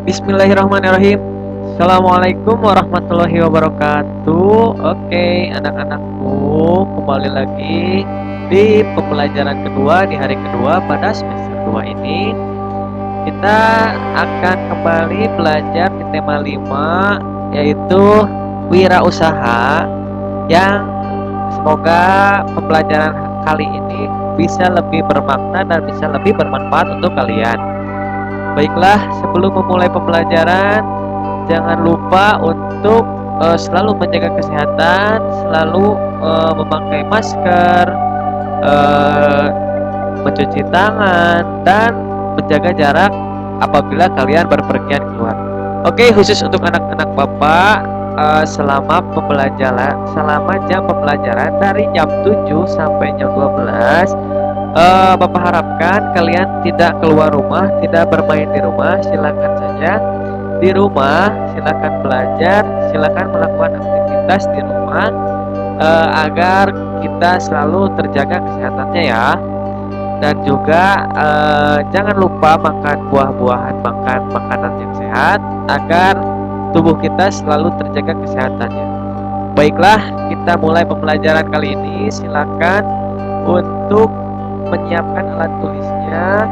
Bismillahirrahmanirrahim. Assalamualaikum warahmatullahi wabarakatuh. Oke, anak-anakku, kembali lagi di pembelajaran kedua di hari kedua pada semester 2 ini. Kita akan kembali belajar di tema 5, yaitu wirausaha, yang semoga pembelajaran kali ini bisa lebih bermakna dan bisa lebih bermanfaat untuk kalian. Baiklah, sebelum memulai pembelajaran, jangan lupa untuk selalu menjaga kesehatan, selalu memakai masker, eh, mencuci tangan, dan menjaga jarak apabila kalian berpergian keluar. Oke, khusus untuk anak-anak Bapak, selama jam pembelajaran dari jam 7 sampai jam 12, Bapak harapkan kalian tidak keluar rumah, tidak bermain di rumah, silakan saja di rumah, silakan belajar, silakan melakukan aktivitas di rumah, agar kita selalu terjaga kesehatannya ya. Dan juga jangan lupa makan buah-buahan, makan makanan yang sehat agar tubuh kita selalu terjaga kesehatannya. Baiklah, kita mulai pembelajaran kali ini. Silakan untuk menyiapkan alat tulisnya,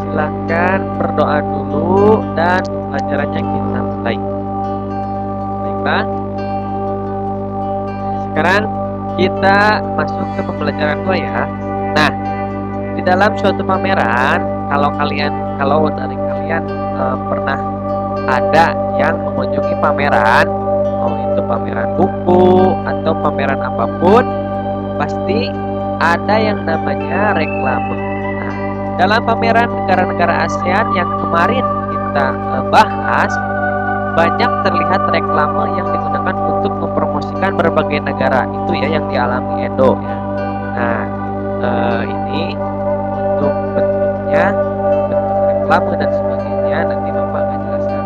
silahkan berdoa dulu dan pembelajarannya kita mulai. Baiklah, sekarang kita masuk ke pembelajaran 2 ya. Nah, di dalam suatu pameran, kalau dari kalian pernah ada yang mengunjungi pameran, mau itu pameran buku atau pameran apapun, pasti ada yang namanya reklame. Nah, dalam pameran negara-negara ASEAN yang kemarin kita bahas, banyak terlihat reklame yang digunakan untuk mempromosikan berbagai negara. Itu ya yang dialami Edo ya. Nah, ini untuk bentuknya, bentuk reklame dan sebagainya, nanti Bapak akan jelaskan.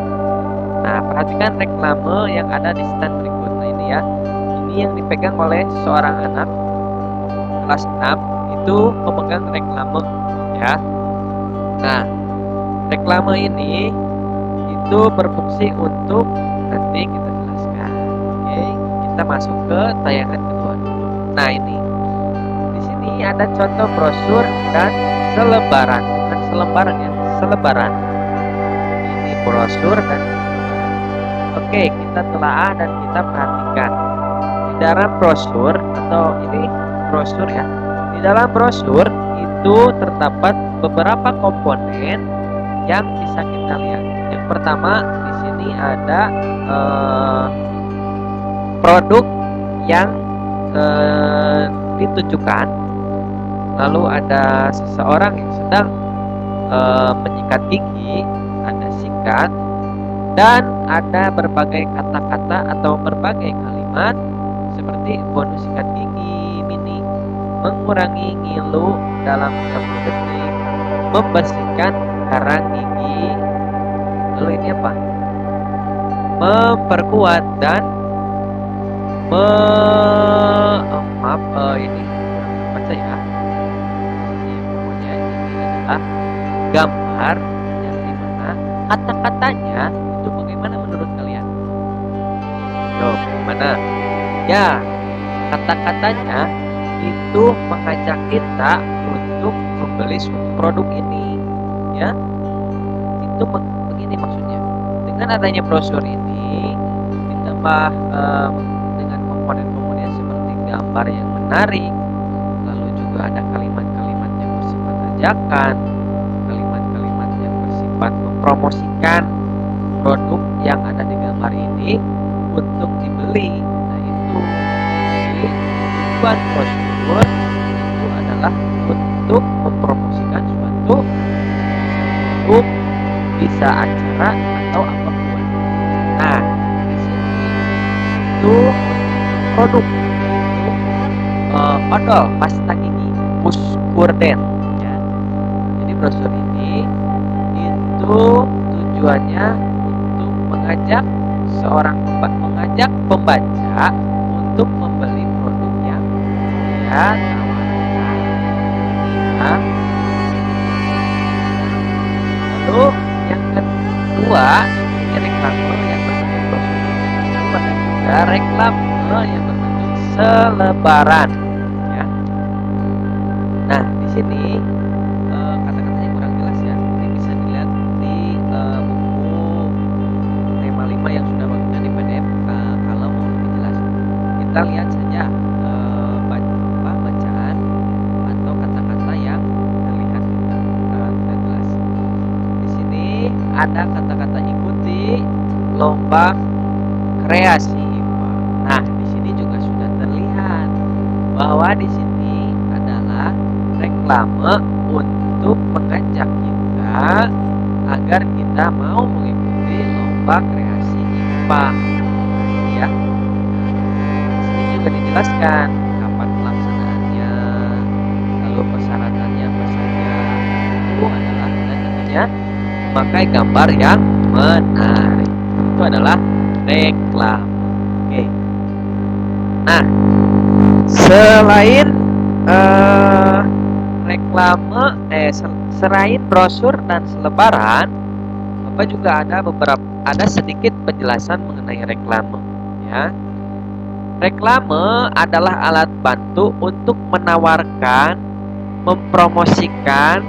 Nah, perhatikan reklame yang ada di stand berikut. Nah, ini ya. Ini yang dipegang oleh seorang anak kelas 6 itu memegang reklame ya. Nah, reklame ini itu berfungsi untuk, nanti kita jelaskan. Oke, kita masuk ke tayangan kedua dulu. Nah, ini di sini ada contoh brosur dan selebaran, bukan selembaran ya, selebaran. Ini brosur dan selebaran. Oke, kita telaah dan kita perhatikan. Di dalam brosur, atau ini brosur ya. Di dalam brosur itu terdapat beberapa komponen yang bisa kita lihat. Yang pertama, di sini ada produk yang ditujukan. Lalu ada seseorang yang sedang menyikat gigi, ada sikat, dan ada berbagai kata-kata atau berbagai kalimat seperti bonus sikat gigi mini, mengurangi ngilu dalam 30 detik, membersihkan karang gigi, lalu ini apa? Memperkuat dan ini baca ya. Pokoknya ini adalah gambar yang dimana kata-katanya itu bagaimana menurut kalian? Yo, bagaimana? Ya, kata-katanya itu mengajak kita untuk membeli suatu produk ini, ya. Itu begini maksudnya. Dengan adanya brosur ini ditambah dengan komponen-komponen seperti gambar yang menarik, lalu juga ada kalimat-kalimat yang bersifat ajakan, kalimat-kalimat yang bersifat mempromosikan produk yang ada di gambar ini untuk dibeli. Nah, itu jadi tujuan brosur itu adalah untuk mempromosikan suatu produk, bisa acara atau apapun. Nah, di sini itu produk itu odol pasta gigi Buskuden ya. Jadi brosur ini itu tujuannya untuk mengajak pembaca untuk membeli produk yang dia tawarkan. Ya. Lalu yang kedua kedua, ini reklame yang berbentuk brosur. Itu ada juga reklame yang berbentuk selebaran. Ya. Nah, di sini kata-katanya kurang jelas ya. Ini bisa dilihat di buku tema 5 yang sudah bagian di PDF. Kalau mau lebih jelas, kita lihat saja bacaan atau kata-kata yang terlihat tidak jelas. Di sini ada kata-kata ikuti lomba kreasi IPA. Nah, di sini juga sudah terlihat bahwa di sini adalah reklame untuk mengajak kita agar kita mau mengikuti lomba kreasi IPA. Ya. Di sini juga dijelaskan kapan pelaksanaannya, lalu persyaratannya apa saja. Itu adalah tentunya memakai gambar yang menarik. Itu adalah reklame. Oke. Nah, selain reklame, selain brosur dan selebaran, Bapak juga ada sedikit penjelasan mengenai reklame. Ya, reklame adalah alat bantu untuk menawarkan, mempromosikan,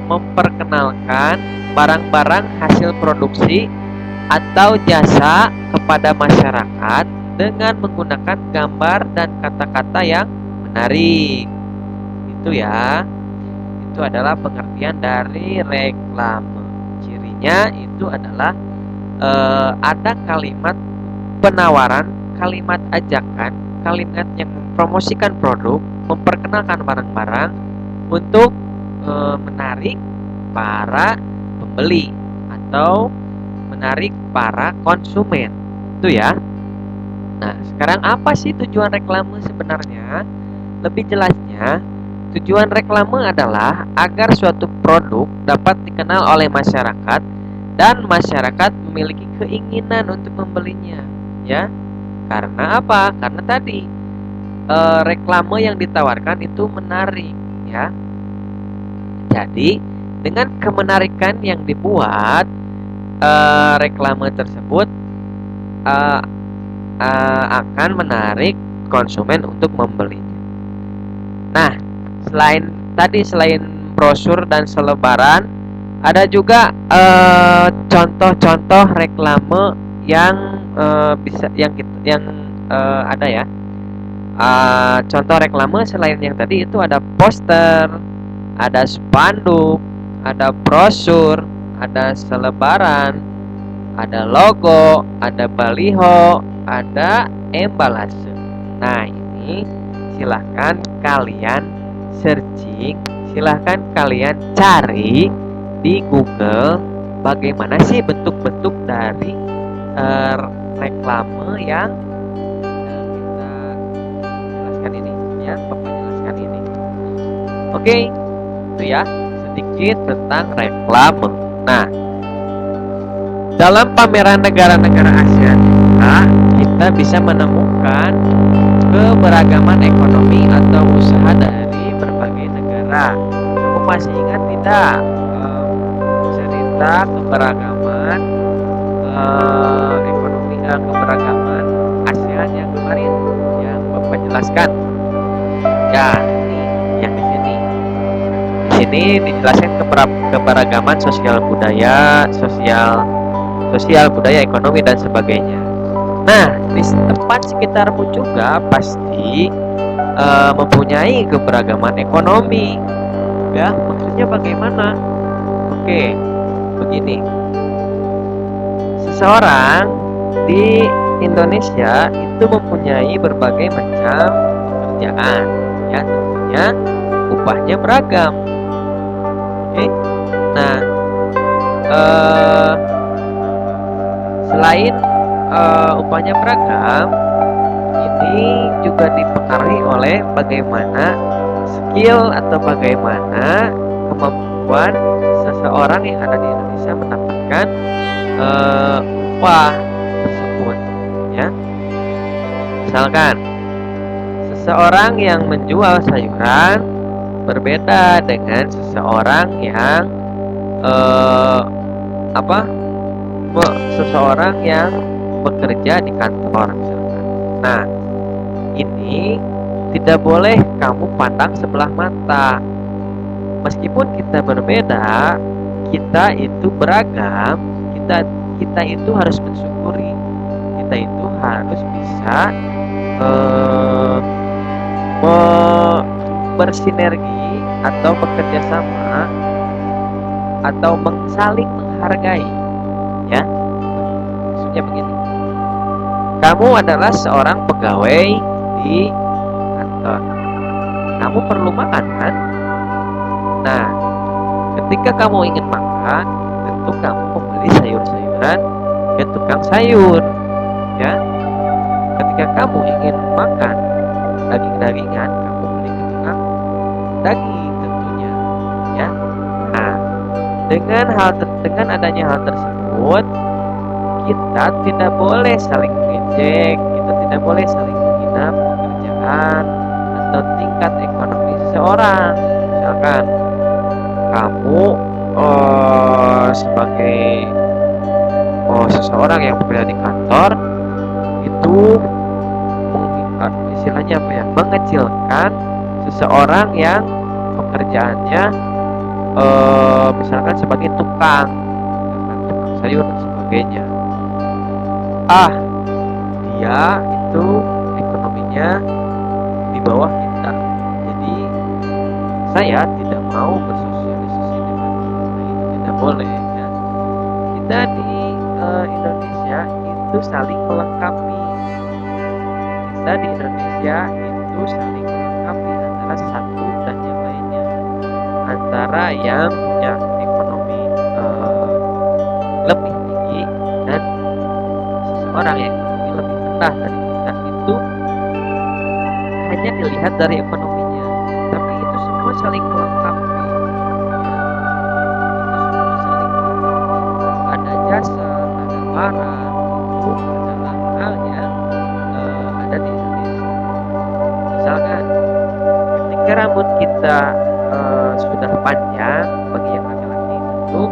memperkenalkan barang-barang hasil produksi atau jasa kepada masyarakat dengan menggunakan gambar dan kata-kata yang menarik. Itu ya. Itu adalah pengertian dari reklame. Cirinya itu adalah ada kalimat penawaran, kalimat ajakan, kalimat yang mempromosikan produk, memperkenalkan barang-barang untuk menarik para pembeli atau menarik para konsumen. Itu ya. Nah, sekarang apa sih tujuan reklame sebenarnya? Lebih jelasnya, tujuan reklame adalah agar suatu produk dapat dikenal oleh masyarakat dan masyarakat memiliki keinginan untuk membelinya, ya. Karena apa? Karena tadi reklame yang ditawarkan itu menarik, ya. Jadi, dengan kemenarikan yang dibuat, reklame tersebut akan menarik konsumen untuk membelinya. Nah, selain brosur dan selebaran, ada juga contoh-contoh reklame yang ada ya. Contoh reklame selain yang tadi itu ada poster, ada spanduk, ada brosur, ada selebaran, ada logo, ada baliho, ada embalase. Nah, ini silahkan kalian searching, silahkan kalian cari di Google bagaimana sih bentuk-bentuk dari reklame yang kita jelaskan ini, ya, Bapak jelaskan ini. Oke, itu ya sedikit tentang reklame. Nah, dalam pameran negara-negara ASEAN kita bisa menemukan keberagaman ekonomi atau usaha dari berbagai negara. Kamu masih ingat tidak cerita keberagaman ekonomi keberagaman ASEAN yang kemarin yang Bapak jelaskan? Ya, ini yang di sini. Di sini dijelaskan keberagaman sosial budaya, ekonomi dan sebagainya. Nah, di tempat sekitarmu juga pasti mempunyai keberagaman ekonomi. Ya, maksudnya bagaimana? Oke, begini. Seseorang di Indonesia itu mempunyai berbagai macam pekerjaan, ya, tentunya upahnya beragam. Oke. Nah, selain upahnya beragam, ini juga dipengaruhi oleh bagaimana skill atau bagaimana kemampuan seseorang yang ada di Indonesia mendapatkan upah tersebut, ya. Misalkan seseorang yang menjual sayuran berbeda dengan seseorang yang seseorang yang bekerja di kantor misalkan. Nah, ini tidak boleh kamu pandang sebelah mata. Meskipun kita berbeda, kita itu beragam, kita itu harus mensyukuri. Kita itu harus bisa eh, bersinergi atau bekerja sama atau saling menghargai, ya. Maksudnya begini, kamu adalah seorang pegawai di kantor, kamu perlu makan kan? Nah, ketika kamu ingin makan, tentu kamu membeli sayur-sayuran ke tukang sayur, ya. Ketika kamu ingin makan daging-dagingan, kamu beli ke tukang daging tentunya, ya. Nah, dengan adanya hal tersebut, kita tidak boleh saling mengejek, kita tidak boleh saling menghina pekerjaan atau tingkat ekonomi seseorang. Misalkan kamu sebagai seseorang yang bekerja di kantor itu istilahnya apa ya, mengecilkan seseorang yang pekerjaannya misalkan sebagai tukang sayur dan sebagainya. Dia itu ekonominya di bawah kita, jadi saya tidak mau bersosialisasi dengan dia. Nah, itu tidak boleh, ya. Kita di Indonesia itu saling melengkapi. Kita di Indonesia itu saling melengkapi antara satu dan yang lainnya, antara yang punya ekonomi lebih tinggi dan seseorang yang ekonomi lebih rendah dari kita. Itu hanya dilihat dari ekonominya, tapi itu semua saling melengkapi, ya. Itu semua saling melengkapi. Ada jasa, ada barang, itu adalah hal yang ada di Indonesia. Misalkan ketika rambut kita sudah panjang, bagi yang laki-laki tentu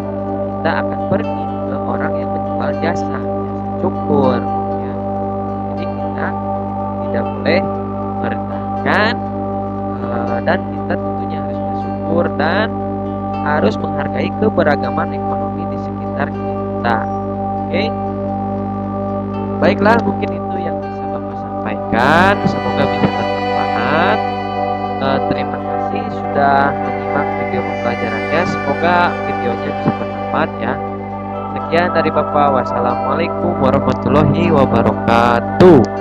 kita akan pergi ke orang yang menjual jasa cukur, ya. Jadi kita tidak boleh merendahkan, dan kita tentunya harus bersyukur dan harus menghargai keberagaman ekonomi di sekitar kita. Oke, baiklah, mungkin itu yang bisa Bapak sampaikan. Semoga bisa bermanfaat. Terima kasih sudah menyimak video pembelajarannya. Semoga videonya bisa bermanfaat, ya. Sekian dari Bapak. Wassalamualaikum warahmatullahi wabarakatuh.